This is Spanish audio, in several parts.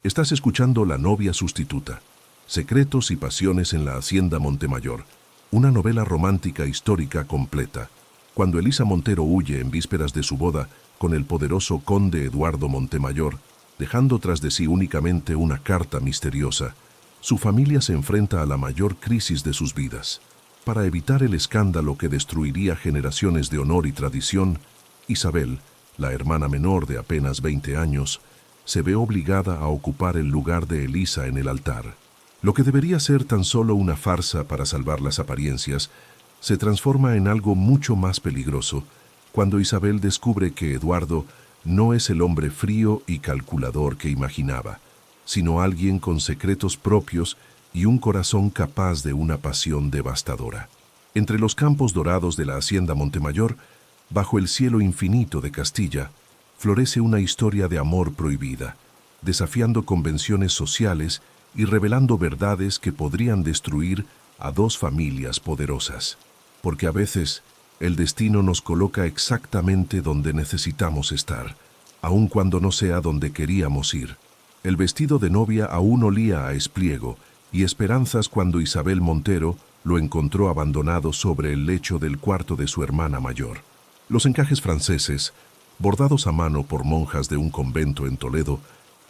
Estás escuchando La novia sustituta. Secretos y pasiones en la Hacienda Montemayor. Una novela romántica histórica completa. Cuando Elisa Montero huye en vísperas de su boda con el poderoso conde Eduardo Montemayor, dejando tras de sí únicamente una carta misteriosa, su familia se enfrenta a la mayor crisis de sus vidas. Para evitar el escándalo que destruiría generaciones de honor y tradición, Isabel, la hermana menor de apenas 20 años, se ve obligada a ocupar el lugar de Elisa en el altar. Lo que debería ser tan solo una farsa para salvar las apariencias, se transforma en algo mucho más peligroso cuando Isabel descubre que Eduardo no es el hombre frío y calculador que imaginaba, sino alguien con secretos propios y un corazón capaz de una pasión devastadora. Entre los campos dorados de la Hacienda Montemayor, bajo el cielo infinito de Castilla, florece una historia de amor prohibida, desafiando convenciones sociales y revelando verdades que podrían destruir a dos familias poderosas. Porque a veces el destino nos coloca exactamente donde necesitamos estar, aun cuando no sea donde queríamos ir. El vestido de novia aún olía a espliego y esperanzas cuando Isabel Montero lo encontró abandonado sobre el lecho del cuarto de su hermana mayor. Los encajes franceses, bordados a mano por monjas de un convento en Toledo,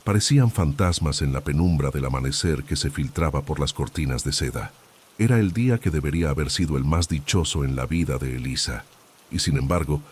parecían fantasmas en la penumbra del amanecer que se filtraba por las cortinas de seda. Era el día que debería haber sido el más dichoso en la vida de Elisa, y sin embargo,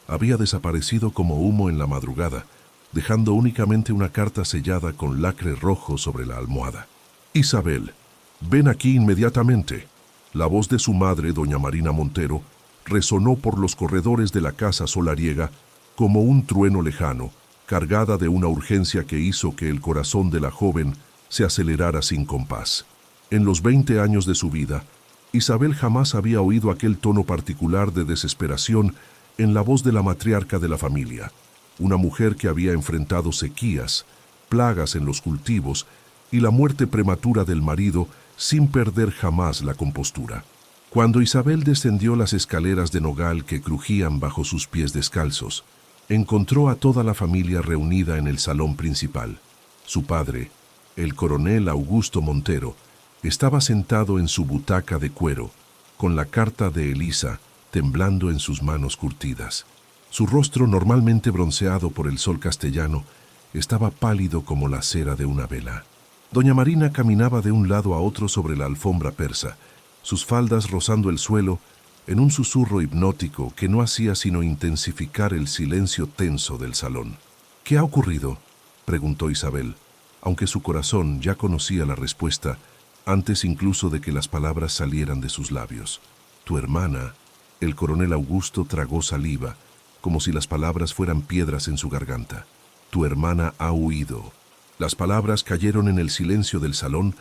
había desaparecido como humo en la madrugada, dejando únicamente una carta sellada con lacre rojo sobre la almohada. «Isabel, ven aquí inmediatamente». La voz de su madre, doña Marina Montero, resonó por los corredores de la casa solariega como un trueno lejano, cargada de una urgencia que hizo que el corazón de la joven se acelerara sin compás. En los 20 años de su vida, Isabel jamás había oído aquel tono particular de desesperación en la voz de la matriarca de la familia, una mujer que había enfrentado sequías, plagas en los cultivos y la muerte prematura del marido sin perder jamás la compostura. Cuando Isabel descendió las escaleras de nogal que crujían bajo sus pies descalzos, encontró a toda la familia reunida en el salón principal. Su padre, el coronel Augusto Montero, estaba sentado en su butaca de cuero, con la carta de Elisa temblando en sus manos curtidas. Su rostro, normalmente bronceado por el sol castellano, estaba pálido como la cera de una vela. Doña Marina caminaba de un lado a otro sobre la alfombra persa, sus faldas rozando el suelo, en un susurro hipnótico que no hacía sino intensificar el silencio tenso del salón. «¿Qué ha ocurrido?», preguntó Isabel, aunque su corazón ya conocía la respuesta antes incluso de que las palabras salieran de sus labios. «Tu hermana». El coronel Augusto tragó saliva, como si las palabras fueran piedras en su garganta. «Tu hermana ha huido». Las palabras cayeron en el silencio del salón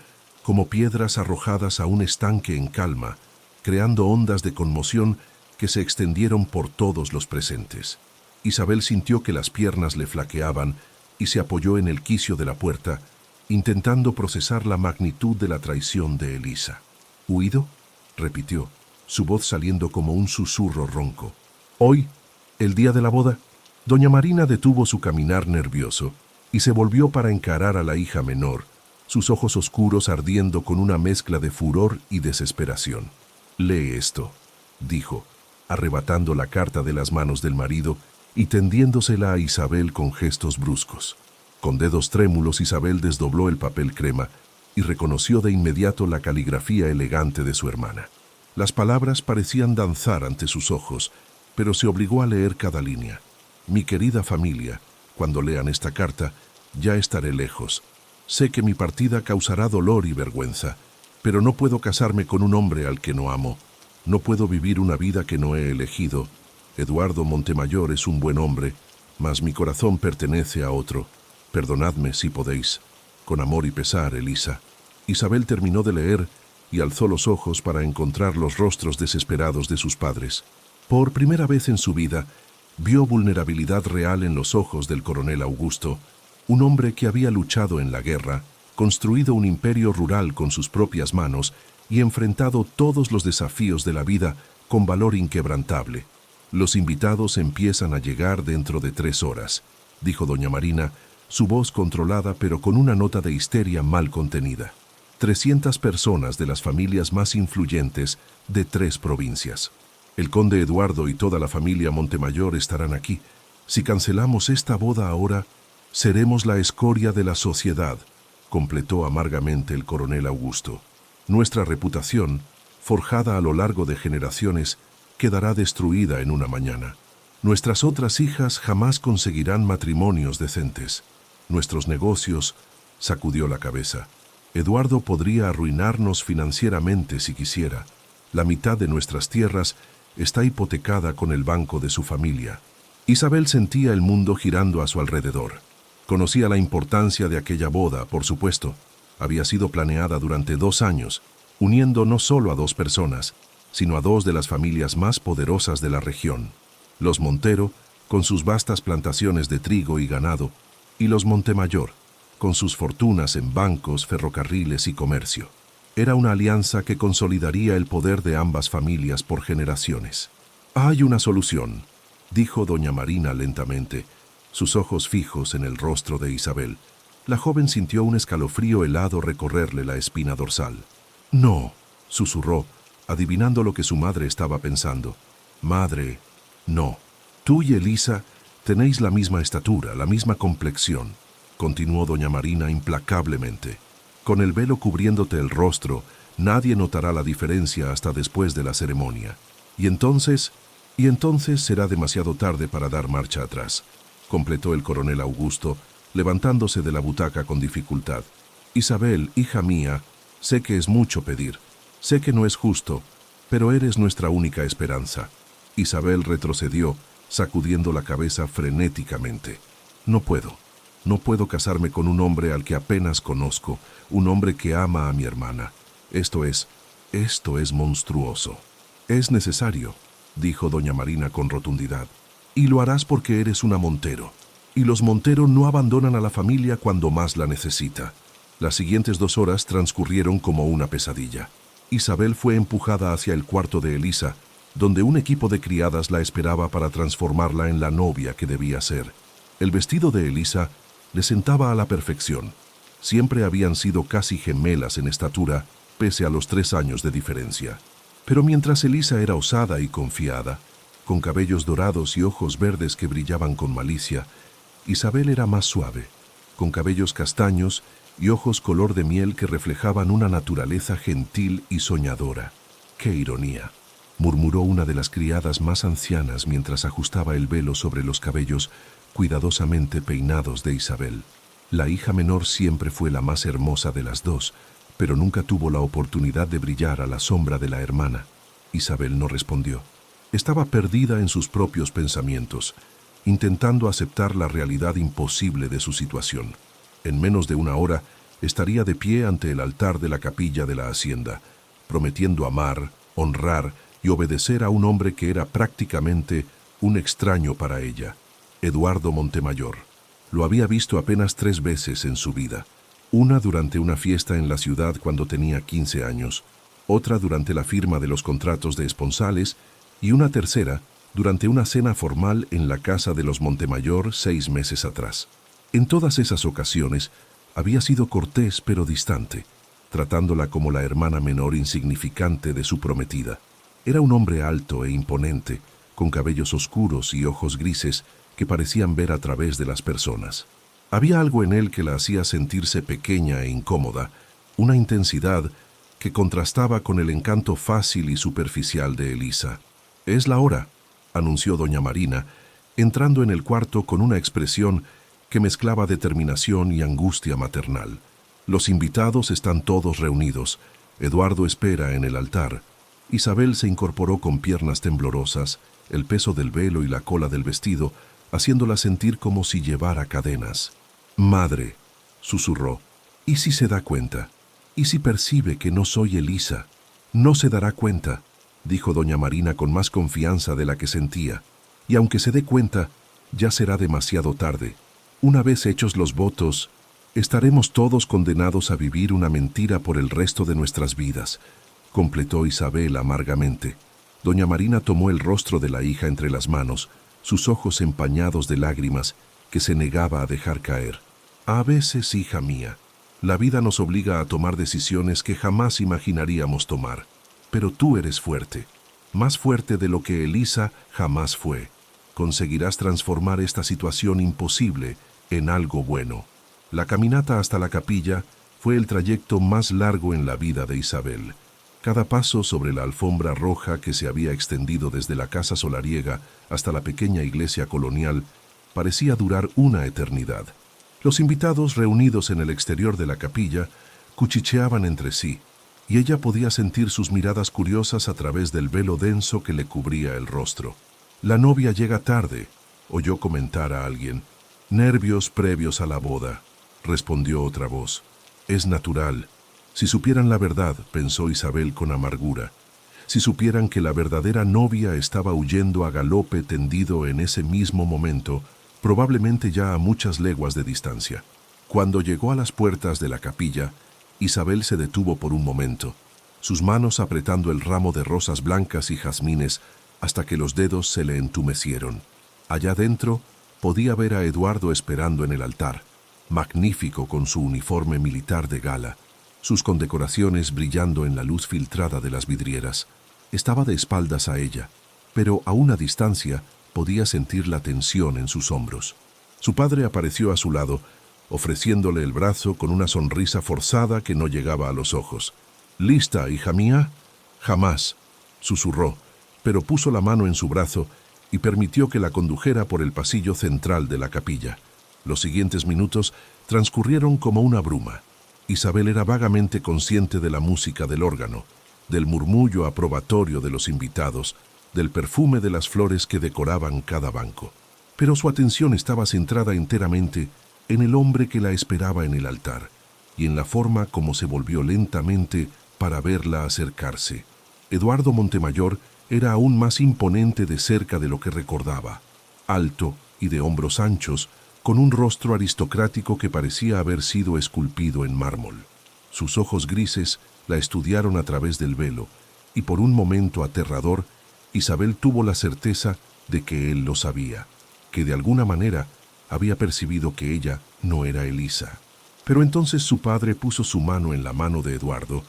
como piedras arrojadas a un estanque en calma, creando ondas de conmoción que se extendieron por todos los presentes. Isabel sintió que las piernas le flaqueaban y se apoyó en el quicio de la puerta, intentando procesar la magnitud de la traición de Elisa. «¿Huido?», repitió, su voz saliendo como un susurro ronco. «Hoy, el día de la boda». Doña Marina detuvo su caminar nervioso y se volvió para encarar a la hija menor, sus ojos oscuros ardiendo con una mezcla de furor y desesperación. «Lee esto», dijo, arrebatando la carta de las manos del marido y tendiéndosela a Isabel con gestos bruscos. Con dedos trémulos Isabel desdobló el papel crema y reconoció de inmediato la caligrafía elegante de su hermana. Las palabras parecían danzar ante sus ojos, pero se obligó a leer cada línea. «Mi querida familia, cuando lean esta carta, ya estaré lejos. Sé que mi partida causará dolor y vergüenza, pero no puedo casarme con un hombre al que no amo. No puedo vivir una vida que no he elegido. Eduardo Montemayor es un buen hombre, mas mi corazón pertenece a otro. Perdonadme si podéis. Con amor y pesar, Elisa». Isabel terminó de leer y alzó los ojos para encontrar los rostros desesperados de sus padres. Por primera vez en su vida, vio vulnerabilidad real en los ojos del coronel Augusto, un hombre que había luchado en la guerra, construido un imperio rural con sus propias manos y enfrentado todos los desafíos de la vida con valor inquebrantable. «Los invitados empiezan a llegar dentro de 3 horas», dijo doña Marina, su voz controlada pero con una nota de histeria mal contenida. 300 personas de las familias más influyentes de 3 provincias. El conde Eduardo y toda la familia Montemayor estarán aquí. Si cancelamos esta boda ahora, seremos la escoria de la sociedad, completó amargamente el coronel Augusto. Nuestra reputación, forjada a lo largo de generaciones, quedará destruida en una mañana. Nuestras otras hijas jamás conseguirán matrimonios decentes. Nuestros negocios, sacudió la cabeza. Eduardo podría arruinarnos financieramente si quisiera. La mitad de nuestras tierras está hipotecada con el banco de su familia. Isabel sentía el mundo girando a su alrededor. Conocía la importancia de aquella boda, por supuesto. Había sido planeada durante 2 años, uniendo no solo a 2 personas, sino a 2 de las familias más poderosas de la región. Los Montero, con sus vastas plantaciones de trigo y ganado, y los Montemayor, con sus fortunas en bancos, ferrocarriles y comercio. Era una alianza que consolidaría el poder de ambas familias por generaciones. «Hay una solución», dijo doña Marina lentamente, sus ojos fijos en el rostro de Isabel. La joven sintió un escalofrío helado recorrerle la espina dorsal. «No», susurró, adivinando lo que su madre estaba pensando. «Madre, no. Tú y Elisa tenéis la misma estatura, la misma complexión», continuó doña Marina implacablemente. «Con el velo cubriéndote el rostro, nadie notará la diferencia hasta después de la ceremonia. Y entonces será demasiado tarde para dar marcha atrás», completó el coronel Augusto, levantándose de la butaca con dificultad. «Isabel, hija mía, sé que es mucho pedir, sé que no es justo, pero eres nuestra única esperanza». Isabel retrocedió, sacudiendo la cabeza frenéticamente. «No puedo casarme con un hombre al que apenas conozco, un hombre que ama a mi hermana. Esto es monstruoso». «Es necesario», dijo doña Marina con rotundidad, «y lo harás porque eres una Montero. Y los Montero no abandonan a la familia cuando más la necesita». Las siguientes 2 horas transcurrieron como una pesadilla. Isabel fue empujada hacia el cuarto de Elisa, donde un equipo de criadas la esperaba para transformarla en la novia que debía ser. El vestido de Elisa le sentaba a la perfección. Siempre habían sido casi gemelas en estatura, pese a los 3 años de diferencia. Pero mientras Elisa era osada y confiada, con cabellos dorados y ojos verdes que brillaban con malicia, Isabel era más suave, con cabellos castaños y ojos color de miel que reflejaban una naturaleza gentil y soñadora. ¡Qué ironía!, murmuró una de las criadas más ancianas mientras ajustaba el velo sobre los cabellos cuidadosamente peinados de Isabel. La hija menor siempre fue la más hermosa de las 2, pero nunca tuvo la oportunidad de brillar a la sombra de la hermana. Isabel no respondió. Estaba perdida en sus propios pensamientos, intentando aceptar la realidad imposible de su situación. En menos de 1 hora estaría de pie ante el altar de la capilla de la hacienda, prometiendo amar, honrar y obedecer a un hombre que era prácticamente un extraño para ella, Eduardo Montemayor. Lo había visto apenas 3 veces en su vida. Una durante una fiesta en la ciudad cuando tenía 15 años, otra durante la firma de los contratos de esponsales y una tercera durante una cena formal en la casa de los Montemayor 6 meses atrás. En todas esas ocasiones había sido cortés pero distante, tratándola como la hermana menor insignificante de su prometida. Era un hombre alto e imponente, con cabellos oscuros y ojos grises que parecían ver a través de las personas. Había algo en él que la hacía sentirse pequeña e incómoda, una intensidad que contrastaba con el encanto fácil y superficial de Elisa. «Es la hora», anunció doña Marina, entrando en el cuarto con una expresión que mezclaba determinación y angustia maternal. «Los invitados están todos reunidos. Eduardo espera en el altar». Isabel se incorporó con piernas temblorosas, el peso del velo y la cola del vestido, haciéndola sentir como si llevara cadenas. «Madre», susurró, «¿y si se da cuenta? ¿Y si percibe que no soy Elisa?» «No se dará cuenta», dijo doña Marina con más confianza de la que sentía. «Y aunque se dé cuenta, ya será demasiado tarde. Una vez hechos los votos, estaremos todos condenados a vivir una mentira por el resto de nuestras vidas», completó Isabel amargamente. Doña Marina tomó el rostro de la hija entre las manos, sus ojos empañados de lágrimas que se negaba a dejar caer. A veces, hija mía, la vida nos obliga a tomar decisiones que jamás imaginaríamos tomar. Pero tú eres fuerte, más fuerte de lo que Elisa jamás fue. Conseguirás transformar esta situación imposible en algo bueno. La caminata hasta la capilla fue el trayecto más largo en la vida de Isabel. Cada paso sobre la alfombra roja que se había extendido desde la casa solariega hasta la pequeña iglesia colonial parecía durar una eternidad. Los invitados reunidos en el exterior de la capilla cuchicheaban entre sí, y ella podía sentir sus miradas curiosas a través del velo denso que le cubría el rostro. «La novia llega tarde», oyó comentar a alguien. «Nervios previos a la boda», respondió otra voz. «Es natural. Si supieran la verdad», pensó Isabel con amargura, «si supieran que la verdadera novia estaba huyendo a galope tendido en ese mismo momento, probablemente ya a muchas leguas de distancia». Cuando llegó a las puertas de la capilla, Isabel se detuvo por un momento, sus manos apretando el ramo de rosas blancas y jazmines hasta que los dedos se le entumecieron. Allá dentro podía ver a Eduardo esperando en el altar, magnífico con su uniforme militar de gala, sus condecoraciones brillando en la luz filtrada de las vidrieras. Estaba de espaldas a ella, pero a una distancia podía sentir la tensión en sus hombros. Su padre apareció a su lado, ofreciéndole el brazo con una sonrisa forzada que no llegaba a los ojos. «¿Lista, hija mía?» «Jamás», susurró, pero puso la mano en su brazo y permitió que la condujera por el pasillo central de la capilla. Los siguientes minutos transcurrieron como una bruma. Isabel era vagamente consciente de la música del órgano, del murmullo aprobatorio de los invitados, del perfume de las flores que decoraban cada banco. Pero su atención estaba centrada enteramente en el hombre que la esperaba en el altar y en la forma como se volvió lentamente para verla acercarse. Eduardo Montemayor era aún más imponente de cerca de lo que recordaba, alto y de hombros anchos, con un rostro aristocrático que parecía haber sido esculpido en mármol. Sus ojos grises la estudiaron a través del velo, y por un momento aterrador, Isabel tuvo la certeza de que él lo sabía, que de alguna manera había percibido que ella no era Elisa. Pero entonces su padre puso su mano en la mano de Eduardo,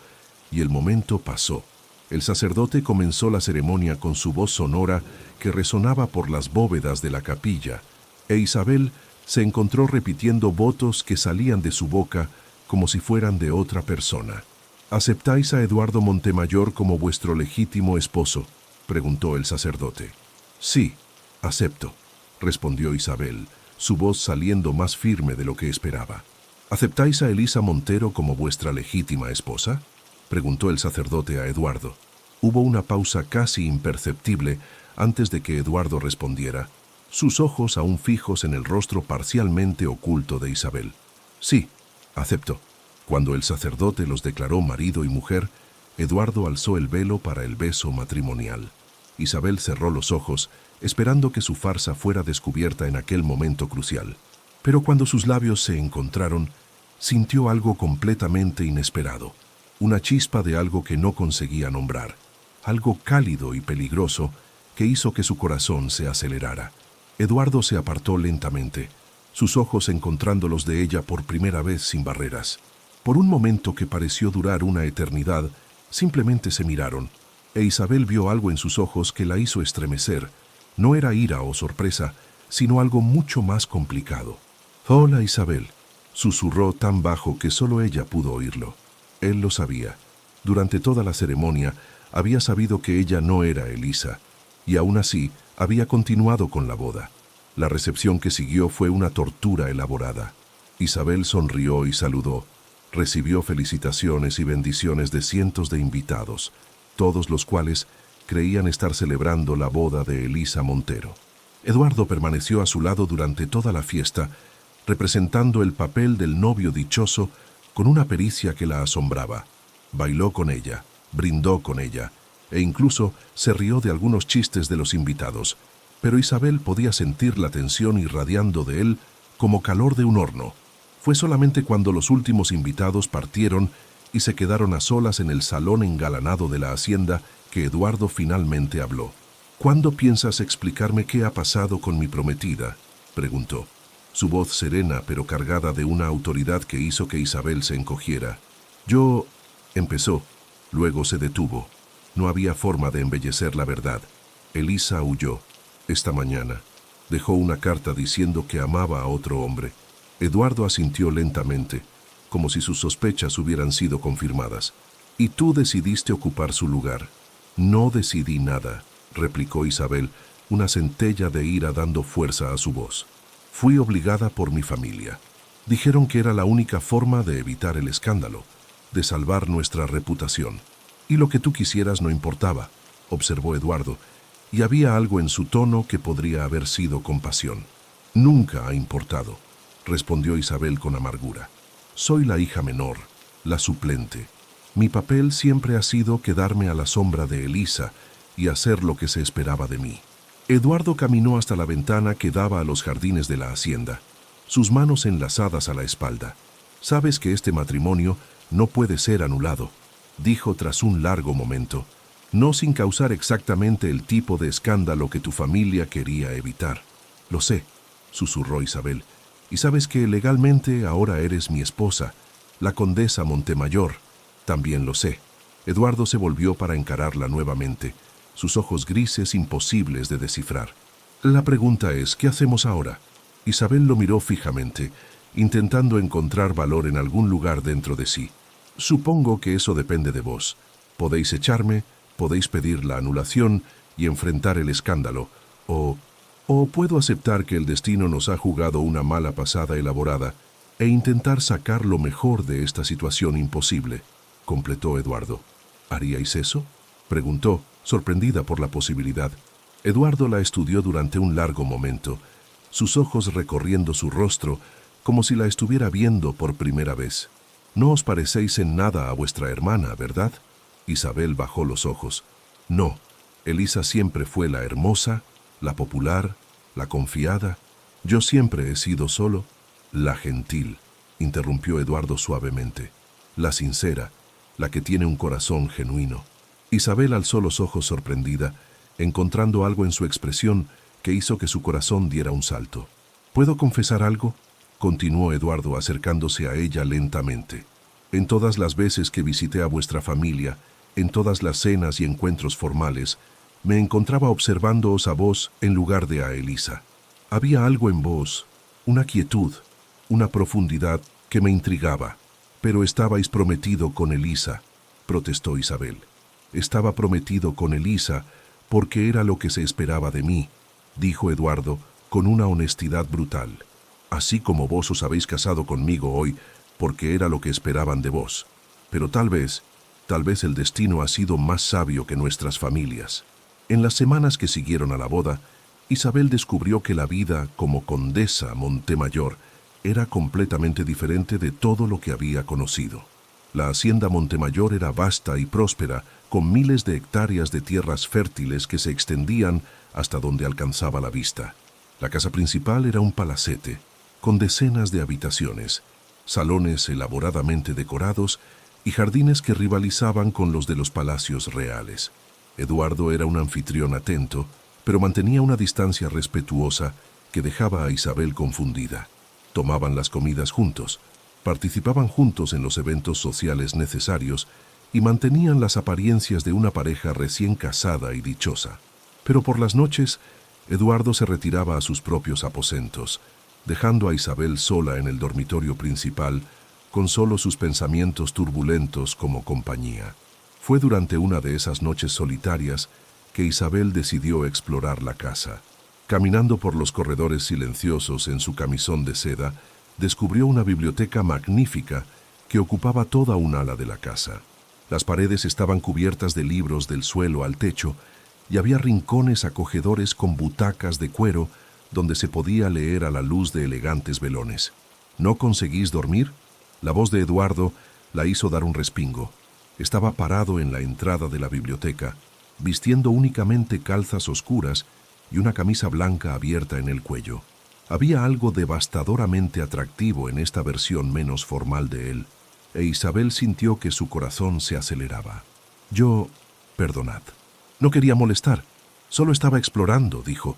y el momento pasó. El sacerdote comenzó la ceremonia con su voz sonora que resonaba por las bóvedas de la capilla, e Isabel se encontró repitiendo votos que salían de su boca como si fueran de otra persona. «¿Aceptáis a Eduardo Montemayor como vuestro legítimo esposo?», preguntó el sacerdote. «Sí, acepto», respondió Isabel, su voz saliendo más firme de lo que esperaba. «¿Aceptáis a Elisa Montero como vuestra legítima esposa?», preguntó el sacerdote a Eduardo. Hubo una pausa casi imperceptible antes de que Eduardo respondiera, sus ojos aún fijos en el rostro parcialmente oculto de Isabel. «Sí, acepto». Cuando el sacerdote los declaró marido y mujer, Eduardo alzó el velo para el beso matrimonial. Isabel cerró los ojos, esperando que su farsa fuera descubierta en aquel momento crucial. Pero cuando sus labios se encontraron, sintió algo completamente inesperado, una chispa de algo que no conseguía nombrar, algo cálido y peligroso que hizo que su corazón se acelerara. Eduardo se apartó lentamente, sus ojos encontrando los de ella por primera vez sin barreras. Por un momento que pareció durar una eternidad, simplemente se miraron, e Isabel vio algo en sus ojos que la hizo estremecer. No era ira o sorpresa, sino algo mucho más complicado. «Hola, Isabel», susurró tan bajo que solo ella pudo oírlo. Él lo sabía. Durante toda la ceremonia había sabido que ella no era Elisa, y aún así había continuado con la boda. La recepción que siguió fue una tortura elaborada. Isabel sonrió y saludó. Recibió felicitaciones y bendiciones de cientos de invitados, todos los cuales creían estar celebrando la boda de Elisa Montero. Eduardo permaneció a su lado durante toda la fiesta, representando el papel del novio dichoso con una pericia que la asombraba. Bailó con ella, brindó con ella, e incluso se rió de algunos chistes de los invitados, pero Isabel podía sentir la tensión irradiando de él como calor de un horno. Fue solamente cuando los últimos invitados partieron y se quedaron a solas en el salón engalanado de la hacienda que Eduardo finalmente habló. «¿Cuándo piensas explicarme qué ha pasado con mi prometida?», preguntó. su voz serena pero cargada de una autoridad que hizo que Isabel se encogiera. Yo... empezó, luego se detuvo. No había forma de embellecer la verdad. Elisa huyó. Esta mañana. Dejó una carta diciendo que amaba a otro hombre. Eduardo asintió lentamente, como si sus sospechas hubieran sido confirmadas. Y tú decidiste ocupar su lugar. No decidí nada, replicó Isabel, una centella de ira dando fuerza a su voz. Fui obligada por mi familia. Dijeron que era la única forma de evitar el escándalo, de salvar nuestra reputación. Y lo que tú quisieras no importaba, observó Eduardo, y había algo en su tono que podría haber sido compasión. Nunca ha importado, respondió Isabel con amargura. Soy la hija menor, la suplente. Mi papel siempre ha sido quedarme a la sombra de Elisa y hacer lo que se esperaba de mí. Eduardo caminó hasta la ventana que daba a los jardines de la hacienda, sus manos enlazadas a la espalda. Sabes que este matrimonio no puede ser anulado, dijo tras un largo momento, no sin causar exactamente el tipo de escándalo que tu familia quería evitar. Lo sé, susurró Isabel, y sabes que legalmente ahora eres mi esposa, la condesa Montemayor. También lo sé. Eduardo se volvió para encararla nuevamente, sus ojos grises imposibles de descifrar. La pregunta es, ¿qué hacemos ahora? Isabel lo miró fijamente, intentando encontrar valor en algún lugar dentro de sí. Supongo que eso depende de vos. Podéis echarme, podéis pedir la anulación y enfrentar el escándalo, o puedo aceptar que el destino nos ha jugado una mala pasada elaborada e intentar sacar lo mejor de esta situación imposible, completó Eduardo. ¿Haríais eso?, preguntó, sorprendida por la posibilidad. Eduardo la estudió durante un largo momento, sus ojos recorriendo su rostro como si la estuviera viendo por primera vez. No os parecéis en nada a vuestra hermana, ¿verdad? Isabel bajó los ojos. No, Elisa siempre fue la hermosa, la popular, la confiada. Yo siempre he sido solo la gentil, interrumpió Eduardo suavemente. La sincera, la que tiene un corazón genuino. Isabel alzó los ojos sorprendida, encontrando algo en su expresión que hizo que su corazón diera un salto. ¿Puedo confesar algo?, continuó Eduardo acercándose a ella lentamente. En todas las veces que visité a vuestra familia, en todas las cenas y encuentros formales, me encontraba observándoos a vos en lugar de a Elisa. Había algo en vos, una quietud, una profundidad que me intrigaba. Pero estabais prometido con Elisa, protestó Isabel. Estaba prometido con Elisa porque era lo que se esperaba de mí, dijo Eduardo con una honestidad brutal. Así como vos os habéis casado conmigo hoy porque era lo que esperaban de vos. Pero tal vez el destino ha sido más sabio que nuestras familias. En las semanas que siguieron a la boda, Isabel descubrió que la vida como condesa Montemayor era completamente diferente de todo lo que había conocido. La hacienda Montemayor era vasta y próspera, con miles de hectáreas de tierras fértiles que se extendían hasta donde alcanzaba la vista. La casa principal era un palacete, con decenas de habitaciones, salones elaboradamente decorados y jardines que rivalizaban con los de los palacios reales. Eduardo era un anfitrión atento, pero mantenía una distancia respetuosa que dejaba a Isabel confundida. Tomaban las comidas juntos, participaban juntos en los eventos sociales necesarios y mantenían las apariencias de una pareja recién casada y dichosa. Pero por las noches, Eduardo se retiraba a sus propios aposentos, dejando a Isabel sola en el dormitorio principal, con solo sus pensamientos turbulentos como compañía. Fue durante una de esas noches solitarias que Isabel decidió explorar la casa. Caminando por los corredores silenciosos en su camisón de seda, descubrió una biblioteca magnífica que ocupaba toda un ala de la casa. Las paredes estaban cubiertas de libros del suelo al techo y había rincones acogedores con butacas de cuero donde se podía leer a la luz de elegantes velones. ¿No conseguís dormir? La voz de Eduardo la hizo dar un respingo. Estaba parado en la entrada de la biblioteca, vistiendo únicamente calzas oscuras y una camisa blanca abierta en el cuello. Había algo devastadoramente atractivo en esta versión menos formal de él, e Isabel sintió que su corazón se aceleraba. Perdonad. No quería molestar, solo estaba explorando, dijo,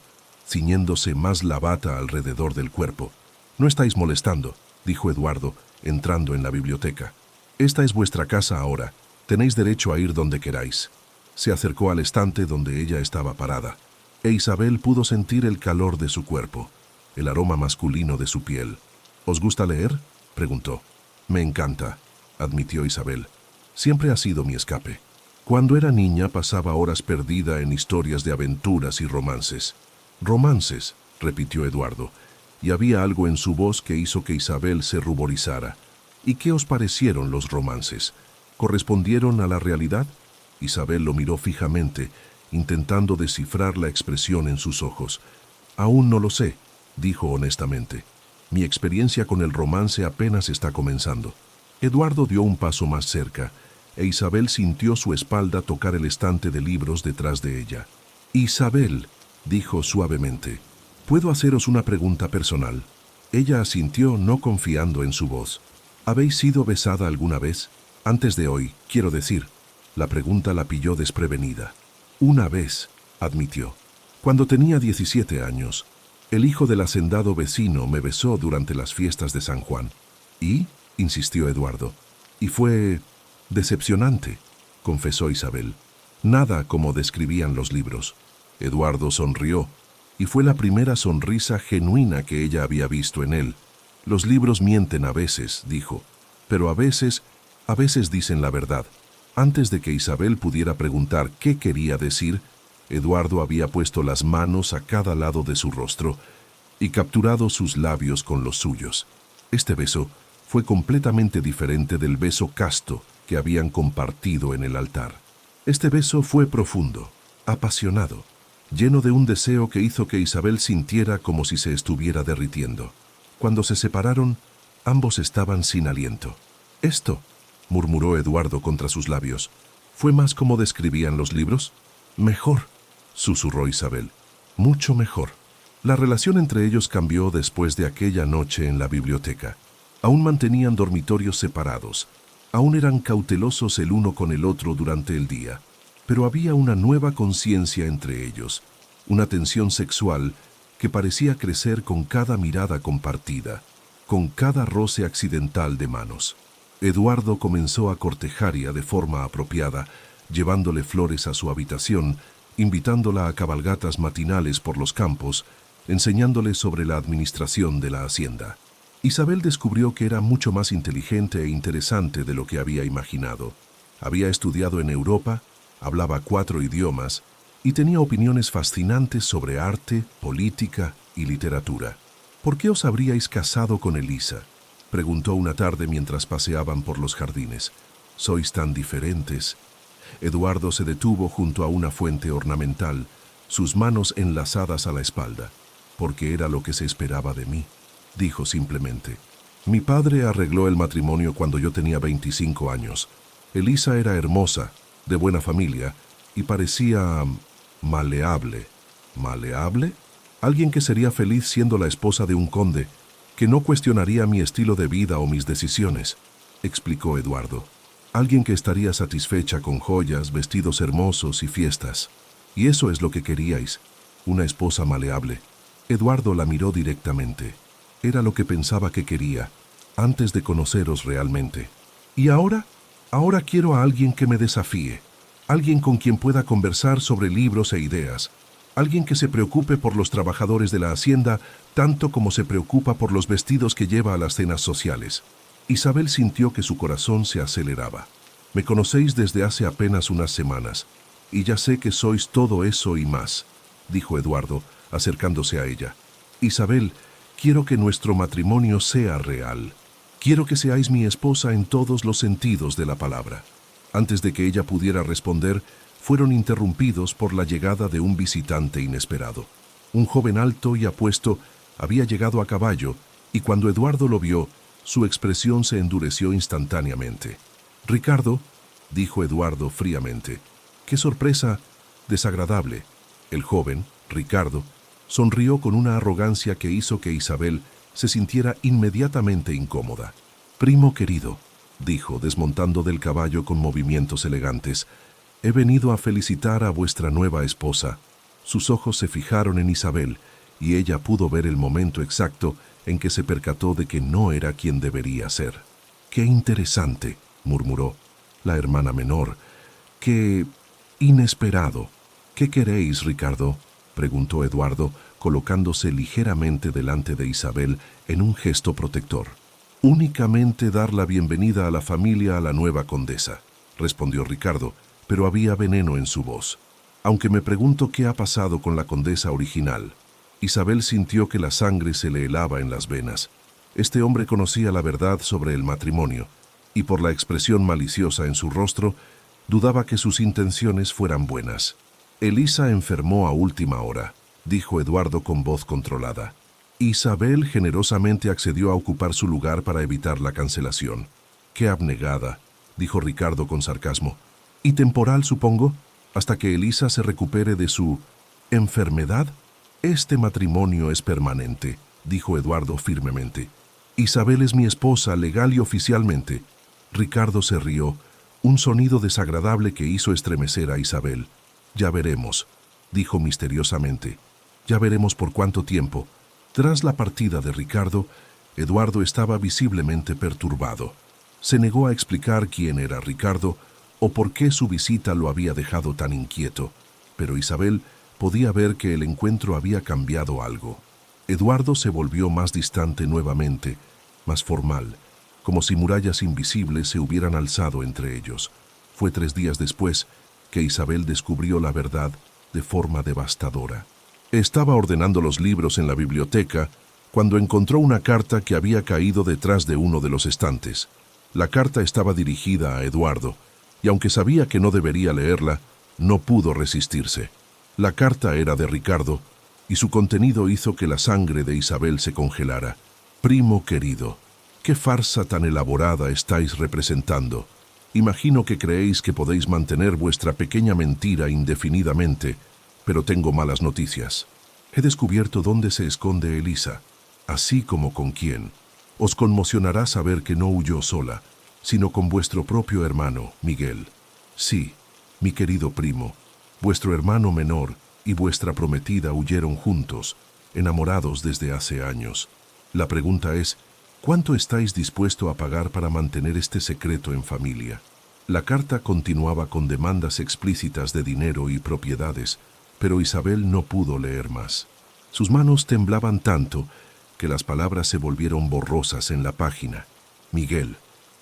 ciñéndose más la bata alrededor del cuerpo. No estáis molestando, dijo Eduardo, entrando en la biblioteca. Esta es vuestra casa ahora. Tenéis derecho a ir donde queráis. Se acercó al estante donde ella estaba parada, e Isabel pudo sentir el calor de su cuerpo, el aroma masculino de su piel. ¿Os gusta leer?, preguntó. Me encanta, admitió Isabel. Siempre ha sido mi escape. Cuando era niña pasaba horas perdida en historias de aventuras y romances. Romances, repitió Eduardo, y había algo en su voz que hizo que Isabel se ruborizara. ¿Y qué os parecieron los romances? ¿Correspondieron a la realidad? Isabel lo miró fijamente, intentando descifrar la expresión en sus ojos. Aún no lo sé, dijo honestamente. Mi experiencia con el romance apenas está comenzando. Eduardo dio un paso más cerca, e Isabel sintió su espalda tocar el estante de libros detrás de ella. Isabel, dijo suavemente, ¿puedo haceros una pregunta personal? Ella asintió, no confiando en su voz. ¿Habéis sido besada alguna vez? Antes de hoy, quiero decir. La pregunta la pilló desprevenida. Una vez, admitió. Cuando tenía 17 años, el hijo del hacendado vecino me besó durante las fiestas de San Juan. ¿Y? Insistió Eduardo. Y fue decepcionante, confesó Isabel. Nada como describían los libros. Eduardo sonrió, y fue la primera sonrisa genuina que ella había visto en él. Los libros mienten a veces, dijo, pero a veces dicen la verdad. Antes de que Isabel pudiera preguntar qué quería decir, Eduardo había puesto las manos a cada lado de su rostro y capturado sus labios con los suyos. Este beso fue completamente diferente del beso casto que habían compartido en el altar. Este beso fue profundo, apasionado, lleno de un deseo que hizo que Isabel sintiera como si se estuviera derritiendo. Cuando se separaron, ambos estaban sin aliento. «Esto», murmuró Eduardo contra sus labios, «¿fue más como describían los libros?» «Mejor», susurró Isabel, «mucho mejor». La relación entre ellos cambió después de aquella noche en la biblioteca. Aún mantenían dormitorios separados, aún eran cautelosos el uno con el otro durante el día, pero había una nueva conciencia entre ellos, una tensión sexual que parecía crecer con cada mirada compartida, con cada roce accidental de manos. Eduardo comenzó a cortejarla de forma apropiada, llevándole flores a su habitación, invitándola a cabalgatas matinales por los campos, enseñándole sobre la administración de la hacienda. Isabel descubrió que era mucho más inteligente e interesante de lo que había imaginado. Había estudiado en Europa, hablaba 4 idiomas y tenía opiniones fascinantes sobre arte, política y literatura. «¿Por qué os habríais casado con Elisa?», preguntó una tarde mientras paseaban por los jardines. «Sois tan diferentes». Eduardo se detuvo junto a una fuente ornamental, sus manos enlazadas a la espalda. «Porque era lo que se esperaba de mí», dijo simplemente. «Mi padre arregló el matrimonio cuando yo tenía 25 años. Elisa era hermosa, de buena familia, y parecía maleable». ¿Maleable? Alguien que sería feliz siendo la esposa de un conde, que no cuestionaría mi estilo de vida o mis decisiones, explicó Eduardo. Alguien que estaría satisfecha con joyas, vestidos hermosos y fiestas. Y eso es lo que queríais, una esposa maleable. Eduardo la miró directamente. Era lo que pensaba que quería, antes de conoceros realmente. ¿Y ahora? Ahora quiero a alguien que me desafíe, alguien con quien pueda conversar sobre libros e ideas, alguien que se preocupe por los trabajadores de la hacienda tanto como se preocupa por los vestidos que lleva a las cenas sociales. Isabel sintió que su corazón se aceleraba. «Me conocéis desde hace apenas unas semanas, y ya sé que sois todo eso y más», dijo Eduardo, acercándose a ella. «Isabel, quiero que nuestro matrimonio sea real. Quiero que seáis mi esposa en todos los sentidos de la palabra». Antes de que ella pudiera responder, fueron interrumpidos por la llegada de un visitante inesperado. Un joven alto y apuesto había llegado a caballo, y cuando Eduardo lo vio, su expresión se endureció instantáneamente. «Ricardo», dijo Eduardo fríamente. «Qué sorpresa desagradable». El joven, Ricardo, sonrió con una arrogancia que hizo que Isabel se sintiera inmediatamente incómoda. «Primo querido», dijo, desmontando del caballo con movimientos elegantes, «he venido a felicitar a vuestra nueva esposa». Sus ojos se fijaron en Isabel, y ella pudo ver el momento exacto en que se percató de que no era quien debería ser. «Qué interesante», murmuró la hermana menor. «Qué inesperado». «¿Qué queréis, Ricardo?», preguntó Eduardo, colocándose ligeramente delante de Isabel en un gesto protector. «Únicamente dar la bienvenida a la familia a la nueva condesa», respondió Ricardo, pero había veneno en su voz. «Aunque me pregunto qué ha pasado con la condesa original». Isabel sintió que la sangre se le helaba en las venas. Este hombre conocía la verdad sobre el matrimonio, y por la expresión maliciosa en su rostro, dudaba que sus intenciones fueran buenas. «Elisa enfermó a última hora», dijo Eduardo con voz controlada. Isabel generosamente accedió a ocupar su lugar para evitar la cancelación. «Qué abnegada», dijo Ricardo con sarcasmo. «Y temporal, supongo, hasta que Elisa se recupere de su enfermedad». «Este matrimonio es permanente», dijo Eduardo firmemente. «Isabel es mi esposa legal y oficialmente». Ricardo se rió, un sonido desagradable que hizo estremecer a Isabel. «Ya veremos», dijo misteriosamente. «Ya veremos por cuánto tiempo». Tras la partida de Ricardo, Eduardo estaba visiblemente perturbado. Se negó a explicar quién era Ricardo o por qué su visita lo había dejado tan inquieto, pero Isabel podía ver que el encuentro había cambiado algo. Eduardo se volvió más distante nuevamente, más formal, como si murallas invisibles se hubieran alzado entre ellos. Fue 3 días después que Isabel descubrió la verdad de forma devastadora. Estaba ordenando los libros en la biblioteca cuando encontró una carta que había caído detrás de uno de los estantes. La carta estaba dirigida a Eduardo, y aunque sabía que no debería leerla, no pudo resistirse. La carta era de Ricardo, y su contenido hizo que la sangre de Isabel se congelara. «Primo querido, ¿qué farsa tan elaborada estáis representando? Imagino que creéis que podéis mantener vuestra pequeña mentira indefinidamente, pero tengo malas noticias. He descubierto dónde se esconde Elisa, así como con quién. Os conmocionará saber que no huyó sola, sino con vuestro propio hermano, Miguel. Sí, mi querido primo, vuestro hermano menor y vuestra prometida huyeron juntos, enamorados desde hace años. La pregunta es, ¿cuánto estáis dispuesto a pagar para mantener este secreto en familia?» La carta continuaba con demandas explícitas de dinero y propiedades, pero Isabel no pudo leer más. Sus manos temblaban tanto que las palabras se volvieron borrosas en la página. Miguel,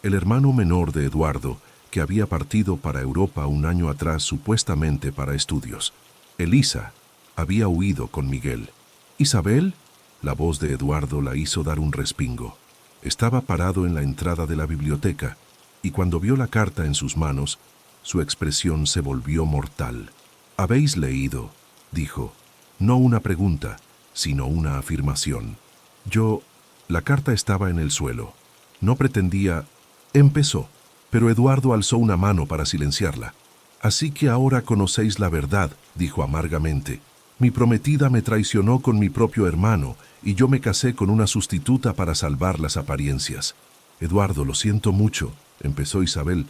el hermano menor de Eduardo, que había partido para Europa un año atrás supuestamente para estudios. Elisa había huido con Miguel. «¿Isabel?», la voz de Eduardo la hizo dar un respingo. Estaba parado en la entrada de la biblioteca, y cuando vio la carta en sus manos, su expresión se volvió mortal. «¿Habéis leído?», dijo. No una pregunta, sino una afirmación. «Yo...». La carta estaba en el suelo. No pretendía... Empezó, pero Eduardo alzó una mano para silenciarla. «Así que ahora conocéis la verdad», dijo amargamente. «Mi prometida me traicionó con mi propio hermano, y yo me casé con una sustituta para salvar las apariencias». «Eduardo, lo siento mucho», empezó Isabel,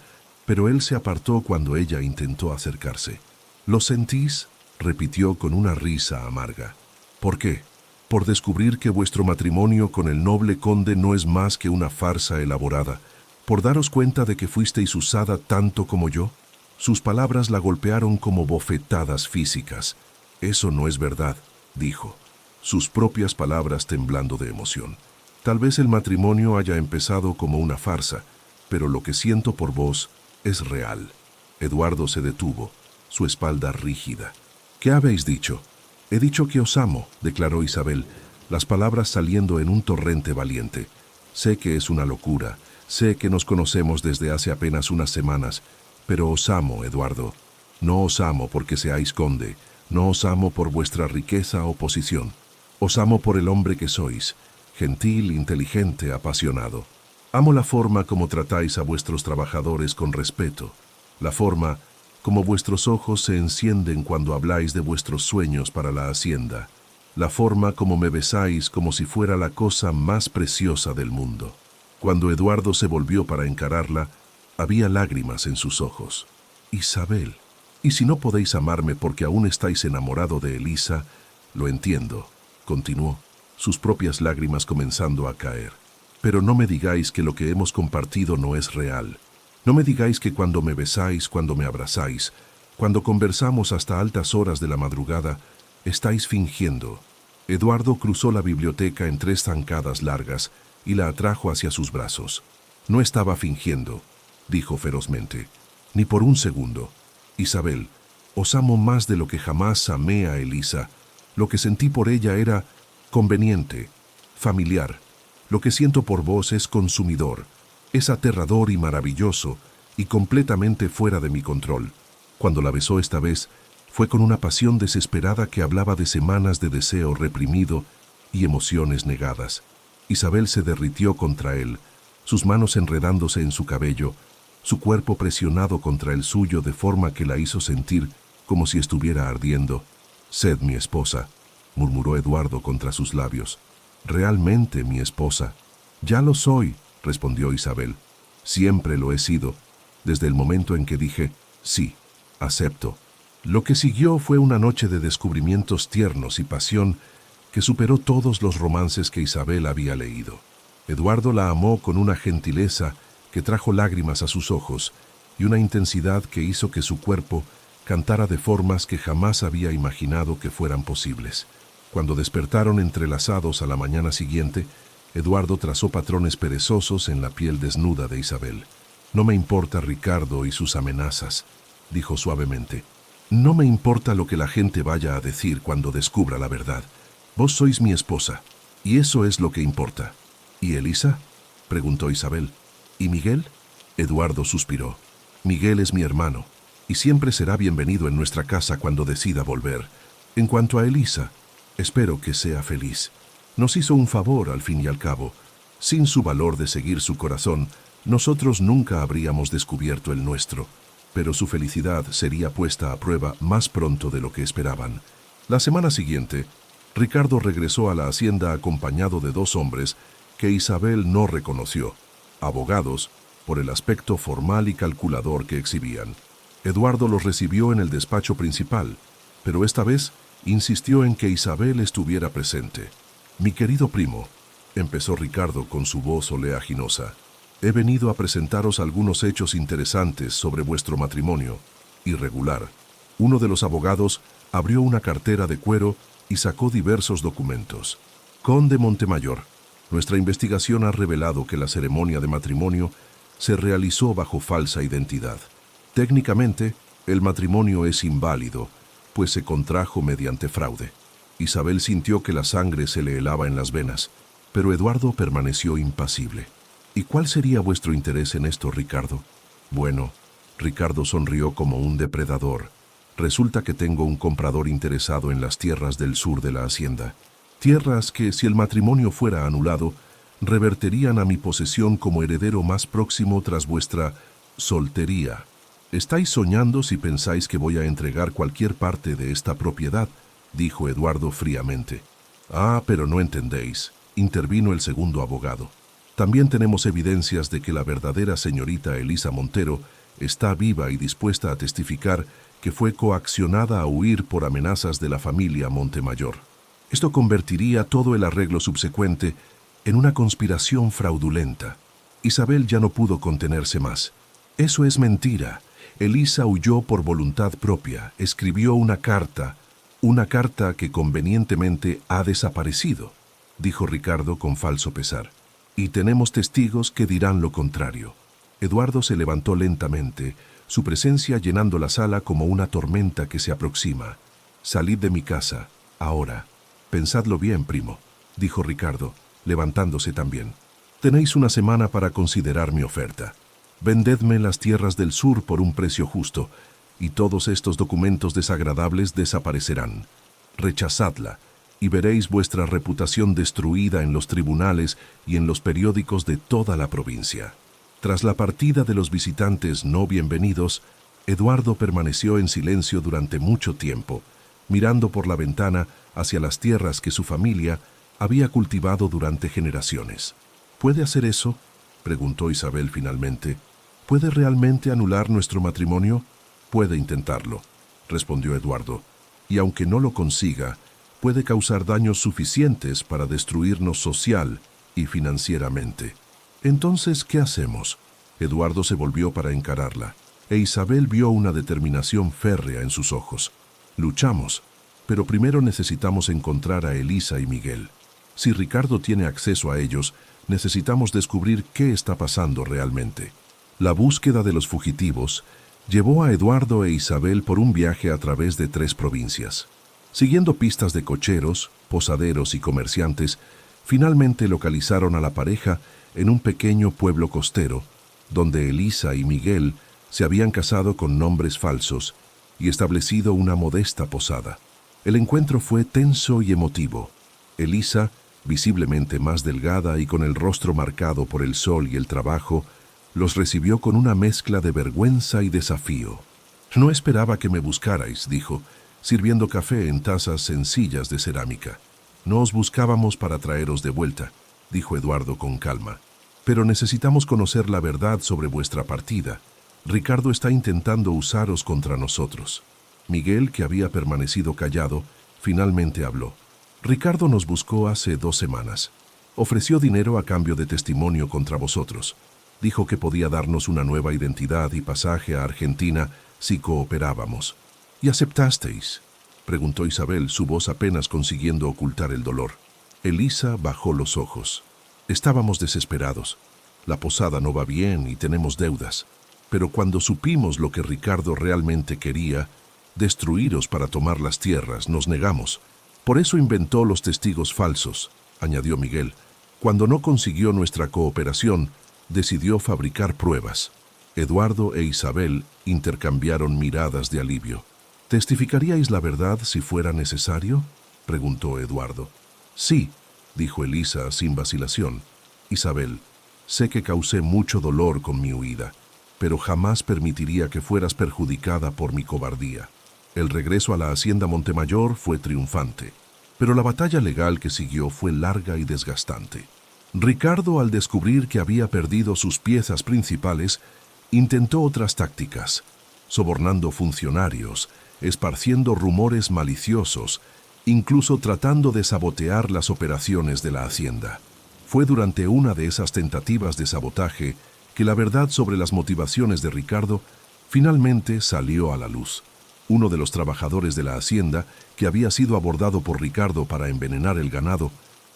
pero él se apartó cuando ella intentó acercarse. «¿Lo sentís?», repitió con una risa amarga. «¿Por qué?». «Por descubrir que vuestro matrimonio con el noble conde no es más que una farsa elaborada. Por daros cuenta de que fuisteis usada tanto como yo». Sus palabras la golpearon como bofetadas físicas. «Eso no es verdad», dijo, sus propias palabras temblando de emoción. «Tal vez el matrimonio haya empezado como una farsa, pero lo que siento por vos es real». Eduardo se detuvo, su espalda rígida. «¿Qué habéis dicho?». «He dicho que os amo», declaró Isabel, las palabras saliendo en un torrente valiente. «Sé que es una locura, sé que nos conocemos desde hace apenas unas semanas, pero os amo, Eduardo. No os amo porque seáis conde, no os amo por vuestra riqueza o posición. Os amo por el hombre que sois, gentil, inteligente, apasionado. Amo la forma como tratáis a vuestros trabajadores con respeto, la forma como vuestros ojos se encienden cuando habláis de vuestros sueños para la hacienda, la forma como me besáis como si fuera la cosa más preciosa del mundo». Cuando Eduardo se volvió para encararla, había lágrimas en sus ojos. «Isabel, y si no podéis amarme porque aún estáis enamorado de Elisa, lo entiendo», continuó. sus propias lágrimas comenzando a caer. Pero no me digáis que lo que hemos compartido no es real. No me digáis que cuando me besáis, cuando me abrazáis, cuando conversamos hasta altas horas de la madrugada, estáis fingiendo. Eduardo cruzó la biblioteca en 3 zancadas largas y la atrajo hacia sus brazos. No estaba fingiendo, dijo ferozmente, ni por un segundo. Isabel, os amo más de lo que jamás amé a Elisa. Lo que sentí por ella era conveniente, familiar. Lo que siento por vos es consumidor, es aterrador y maravilloso, y completamente fuera de mi control. Cuando la besó esta vez, fue con una pasión desesperada que hablaba de semanas de deseo reprimido y emociones negadas. Isabel se derritió contra él, sus manos enredándose en su cabello, su cuerpo presionado contra el suyo de forma que la hizo sentir como si estuviera ardiendo. «Sed mi esposa», murmuró Eduardo contra sus labios. «Realmente mi esposa». «Ya lo soy», respondió Isabel. «Siempre lo he sido, desde el momento en que dije, sí, acepto». Lo que siguió fue una noche de descubrimientos tiernos y pasión que superó todos los romances que Isabel había leído. Eduardo la amó con una gentileza que trajo lágrimas a sus ojos y una intensidad que hizo que su cuerpo cantara de formas que jamás había imaginado que fueran posibles. Cuando despertaron entrelazados a la mañana siguiente, Eduardo trazó patrones perezosos en la piel desnuda de Isabel. «No me importa Ricardo y sus amenazas», dijo suavemente. «No me importa lo que la gente vaya a decir cuando descubra la verdad. Vos sois mi esposa, y eso es lo que importa». «¿Y Elisa?», preguntó Isabel. «¿Y Miguel?». Eduardo suspiró. «Miguel es mi hermano, y siempre será bienvenido en nuestra casa cuando decida volver. En cuanto a Elisa, espero que sea feliz. Nos hizo un favor al fin y al cabo. Sin su valor de seguir su corazón, nosotros nunca habríamos descubierto el nuestro, pero su felicidad sería puesta a prueba más pronto de lo que esperaban». La semana siguiente, Ricardo regresó a la hacienda acompañado de 2 hombres que Isabel no reconoció, abogados, por el aspecto formal y calculador que exhibían. Eduardo los recibió en el despacho principal, pero esta vez insistió en que Isabel estuviera presente. «Mi querido primo», empezó Ricardo con su voz oleaginosa, «he venido a presentaros algunos hechos interesantes sobre vuestro matrimonio, irregular». Uno de los abogados abrió una cartera de cuero y sacó diversos documentos. «Conde Montemayor, nuestra investigación ha revelado que la ceremonia de matrimonio se realizó bajo falsa identidad. Técnicamente, el matrimonio es inválido, pues se contrajo mediante fraude». Isabel sintió que la sangre se le helaba en las venas, pero Eduardo permaneció impasible. «¿Y cuál sería vuestro interés en esto, Ricardo?». «Bueno», Ricardo sonrió como un depredador. «Resulta que tengo un comprador interesado en las tierras del sur de la hacienda. Tierras que, si el matrimonio fuera anulado, reverterían a mi posesión como heredero más próximo tras vuestra soltería. Estáis soñando si pensáis que voy a entregar cualquier parte de esta propiedad», dijo Eduardo fríamente. «Ah, pero no entendéis», intervino el segundo abogado. «También tenemos evidencias de que la verdadera señorita Elisa Montero está viva y dispuesta a testificar que fue coaccionada a huir por amenazas de la familia Montemayor. Esto convertiría todo el arreglo subsecuente en una conspiración fraudulenta». Isabel ya no pudo contenerse más. «Eso es mentira. Elisa huyó por voluntad propia, escribió una carta que convenientemente ha desaparecido», dijo Ricardo con falso pesar. «Y tenemos testigos que dirán lo contrario». Eduardo se levantó lentamente, su presencia llenando la sala como una tormenta que se aproxima. «Salid de mi casa, ahora». «Pensadlo bien, primo», dijo Ricardo, levantándose también. «Tenéis una semana para considerar mi oferta. Vendedme las tierras del sur por un precio justo, y todos estos documentos desagradables desaparecerán. Rechazadla, y veréis vuestra reputación destruida en los tribunales y en los periódicos de toda la provincia». Tras la partida de los visitantes no bienvenidos, Eduardo permaneció en silencio durante mucho tiempo, mirando por la ventana hacia las tierras que su familia había cultivado durante generaciones. «¿Puede hacer eso?», preguntó Isabel finalmente. «¿Puede realmente anular nuestro matrimonio?». «Puede intentarlo», respondió Eduardo, «y aunque no lo consiga, puede causar daños suficientes para destruirnos social y financieramente. Entonces, ¿qué hacemos? Eduardo se volvió para encararla, e Isabel vio una determinación férrea en sus ojos. Luchamos, pero primero necesitamos encontrar a Elisa y Miguel. Si Ricardo tiene acceso a ellos, necesitamos descubrir qué está pasando realmente. La búsqueda de los fugitivos llevó a Eduardo e Isabel por un viaje a través de 3 provincias. Siguiendo pistas de cocheros, posaderos y comerciantes, finalmente localizaron a la pareja en un pequeño pueblo costero, donde Elisa y Miguel se habían casado con nombres falsos y establecido una modesta posada. El encuentro fue tenso y emotivo. Elisa, visiblemente más delgada y con el rostro marcado por el sol y el trabajo, los recibió con una mezcla de vergüenza y desafío. «No esperaba que me buscarais», dijo, sirviendo café en tazas sencillas de cerámica. «No os buscábamos para traeros de vuelta», dijo Eduardo con calma. «Pero necesitamos conocer la verdad sobre vuestra partida. Ricardo está intentando usaros contra nosotros». Miguel, que había permanecido callado, finalmente habló. «Ricardo nos buscó hace 2 semanas. Ofreció dinero a cambio de testimonio contra vosotros. Dijo que podía darnos una nueva identidad y pasaje a Argentina si cooperábamos». «¿Y aceptasteis?», preguntó Isabel, su voz apenas consiguiendo ocultar el dolor. Elisa bajó los ojos. «Estábamos desesperados. La posada no va bien y tenemos deudas. Pero cuando supimos lo que Ricardo realmente quería, destruiros para tomar las tierras, nos negamos. Por eso inventó los testigos falsos», añadió Miguel. «Cuando no consiguió nuestra cooperación, decidió fabricar pruebas». Eduardo e Isabel intercambiaron miradas de alivio. «¿Testificaríais la verdad si fuera necesario?», preguntó Eduardo. «Sí», dijo Elisa sin vacilación. «Isabel, sé que causé mucho dolor con mi huida, pero jamás permitiría que fueras perjudicada por mi cobardía». El regreso a la hacienda Montemayor fue triunfante, pero la batalla legal que siguió fue larga y desgastante. Ricardo, al descubrir que había perdido sus piezas principales, intentó otras tácticas, sobornando funcionarios, esparciendo rumores maliciosos, incluso tratando de sabotear las operaciones de la hacienda. Fue durante una de esas tentativas de sabotaje que la verdad sobre las motivaciones de Ricardo finalmente salió a la luz. Uno de los trabajadores de la hacienda, que había sido abordado por Ricardo para envenenar el ganado,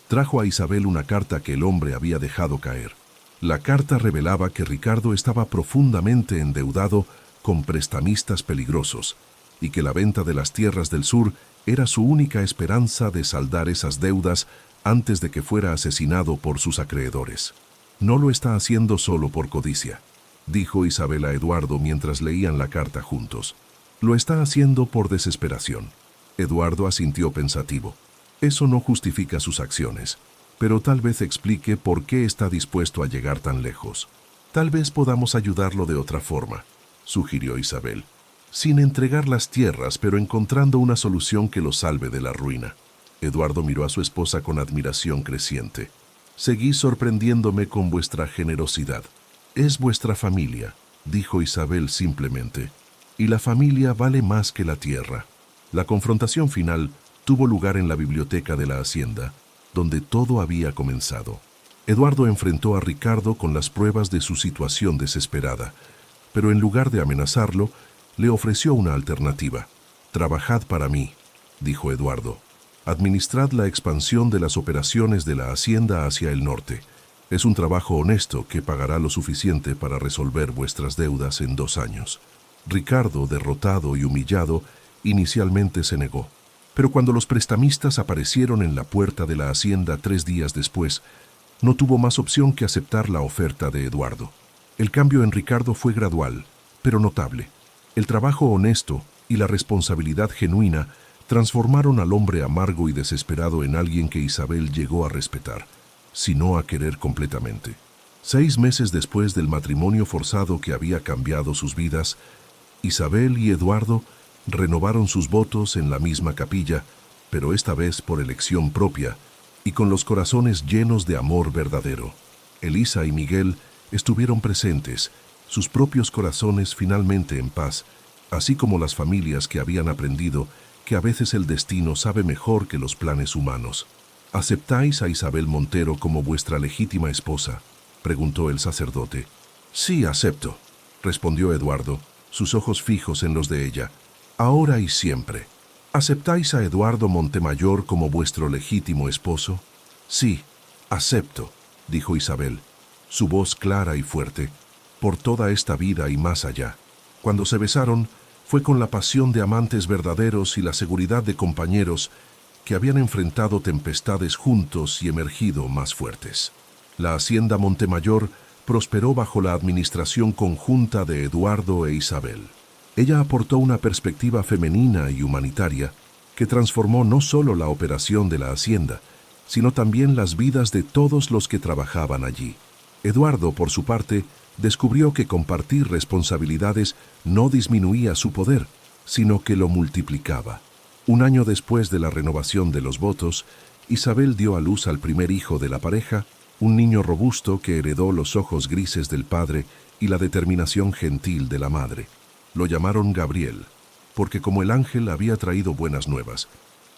trajo a Isabel una carta que el hombre había dejado caer. La carta revelaba que Ricardo estaba profundamente endeudado con prestamistas peligrosos y que la venta de las tierras del sur era su única esperanza de saldar esas deudas antes de que fuera asesinado por sus acreedores. «No lo está haciendo solo por codicia», dijo Isabel a Eduardo mientras leían la carta juntos. «Lo está haciendo por desesperación». Eduardo asintió pensativo. «Eso no justifica sus acciones, pero tal vez explique por qué está dispuesto a llegar tan lejos. Tal vez podamos ayudarlo de otra forma», sugirió Isabel. «Sin entregar las tierras, pero encontrando una solución que lo salve de la ruina». Eduardo miró a su esposa con admiración creciente. «Seguís sorprendiéndome con vuestra generosidad. Es vuestra familia», dijo Isabel simplemente. «Y la familia vale más que la tierra». La confrontación final tuvo lugar en la biblioteca de la hacienda, donde todo había comenzado. Eduardo enfrentó a Ricardo con las pruebas de su situación desesperada, pero en lugar de amenazarlo, le ofreció una alternativa. «Trabajad para mí», dijo Eduardo. «Administrad la expansión de las operaciones de la hacienda hacia el norte. Es un trabajo honesto que pagará lo suficiente para resolver vuestras deudas en 2 años». Ricardo, derrotado y humillado, inicialmente se negó. Pero cuando los prestamistas aparecieron en la puerta de la hacienda 3 días después, no tuvo más opción que aceptar la oferta de Eduardo. El cambio en Ricardo fue gradual, pero notable. El trabajo honesto y la responsabilidad genuina transformaron al hombre amargo y desesperado en alguien que Isabel llegó a respetar, si no a querer completamente. 6 meses después del matrimonio forzado que había cambiado sus vidas, Isabel y Eduardo renovaron sus votos en la misma capilla, pero esta vez por elección propia y con los corazones llenos de amor verdadero. Elisa y Miguel estuvieron presentes, sus propios corazones finalmente en paz, así como las familias que habían aprendido que a veces el destino sabe mejor que los planes humanos. ¿Aceptáis a Isabel Montero como vuestra legítima esposa?, preguntó el sacerdote. Sí, acepto, respondió Eduardo, sus ojos fijos en los de ella. Ahora y siempre. ¿Aceptáis a Eduardo Montemayor como vuestro legítimo esposo? Sí, acepto, dijo Isabel, su voz clara y fuerte, por toda esta vida y más allá. Cuando se besaron, fue con la pasión de amantes verdaderos y la seguridad de compañeros que habían enfrentado tempestades juntos y emergido más fuertes. La hacienda Montemayor prosperó bajo la administración conjunta de Eduardo e Isabel. Ella aportó una perspectiva femenina y humanitaria que transformó no solo la operación de la hacienda, sino también las vidas de todos los que trabajaban allí. Eduardo, por su parte, descubrió que compartir responsabilidades no disminuía su poder, sino que lo multiplicaba. Un año después de la renovación de los votos, Isabel dio a luz al primer hijo de la pareja, un niño robusto que heredó los ojos grises del padre y la determinación gentil de la madre. Lo llamaron Gabriel, porque como el ángel había traído buenas nuevas,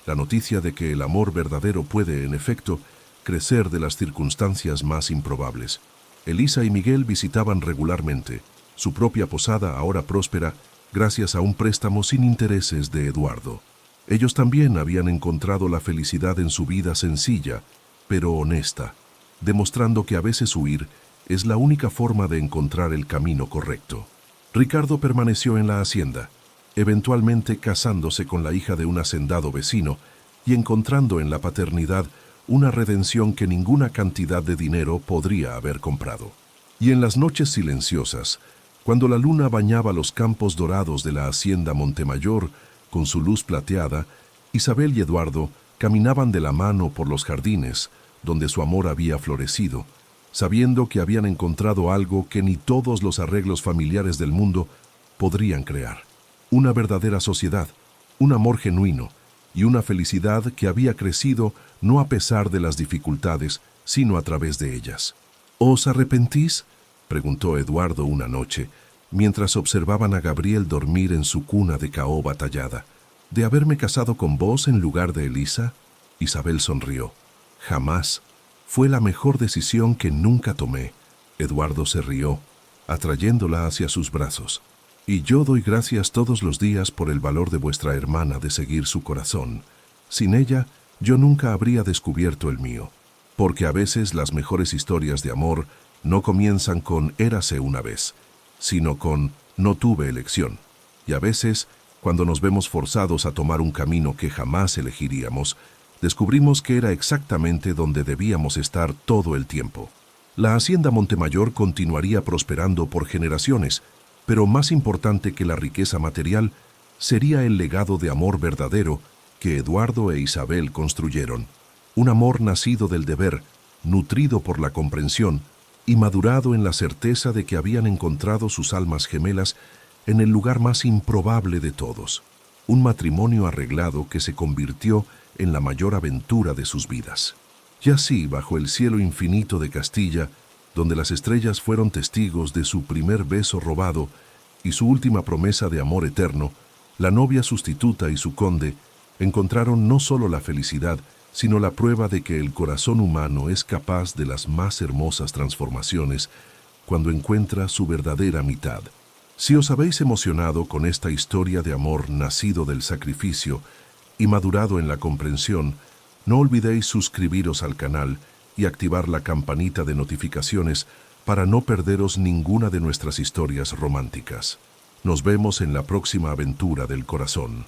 la noticia de que el amor verdadero puede, en efecto, crecer de las circunstancias más improbables. Elisa y Miguel visitaban regularmente su propia posada, ahora próspera, gracias a un préstamo sin intereses de Eduardo. Ellos también habían encontrado la felicidad en su vida sencilla, pero honesta, demostrando que a veces huir es la única forma de encontrar el camino correcto. Ricardo permaneció en la hacienda, eventualmente casándose con la hija de un hacendado vecino y encontrando en la paternidad una redención que ninguna cantidad de dinero podría haber comprado. Y en las noches silenciosas, cuando la luna bañaba los campos dorados de la hacienda Montemayor con su luz plateada, Isabel y Eduardo caminaban de la mano por los jardines donde su amor había florecido, sabiendo que habían encontrado algo que ni todos los arreglos familiares del mundo podrían crear. Una verdadera sociedad, un amor genuino y una felicidad que había crecido no a pesar de las dificultades, sino a través de ellas. ¿Os arrepentís?, preguntó Eduardo una noche, mientras observaban a Gabriel dormir en su cuna de caoba tallada. ¿De haberme casado con vos en lugar de Elisa? Isabel sonrió. Jamás. Fue la mejor decisión que nunca tomé. Eduardo se rió, atrayéndola hacia sus brazos. Y yo doy gracias todos los días por el valor de vuestra hermana de seguir su corazón. Sin ella, yo nunca habría descubierto el mío. Porque a veces las mejores historias de amor no comienzan con érase una vez, sino con no tuve elección. Y a veces, cuando nos vemos forzados a tomar un camino que jamás elegiríamos, descubrimos que era exactamente donde debíamos estar todo el tiempo. La hacienda Montemayor continuaría prosperando por generaciones, pero más importante que la riqueza material sería el legado de amor verdadero que Eduardo e Isabel construyeron. Un amor nacido del deber, nutrido por la comprensión y madurado en la certeza de que habían encontrado sus almas gemelas en el lugar más improbable de todos. Un matrimonio arreglado que se convirtió en la mayor aventura de sus vidas. Y así, bajo el cielo infinito de Castilla, donde las estrellas fueron testigos de su primer beso robado y su última promesa de amor eterno, la novia sustituta y su conde encontraron no solo la felicidad, sino la prueba de que el corazón humano es capaz de las más hermosas transformaciones cuando encuentra su verdadera mitad. Si os habéis emocionado con esta historia de amor nacido del sacrificio y madurado en la comprensión, no olvidéis suscribiros al canal y activar la campanita de notificaciones para no perderos ninguna de nuestras historias románticas. Nos vemos en la próxima aventura del corazón.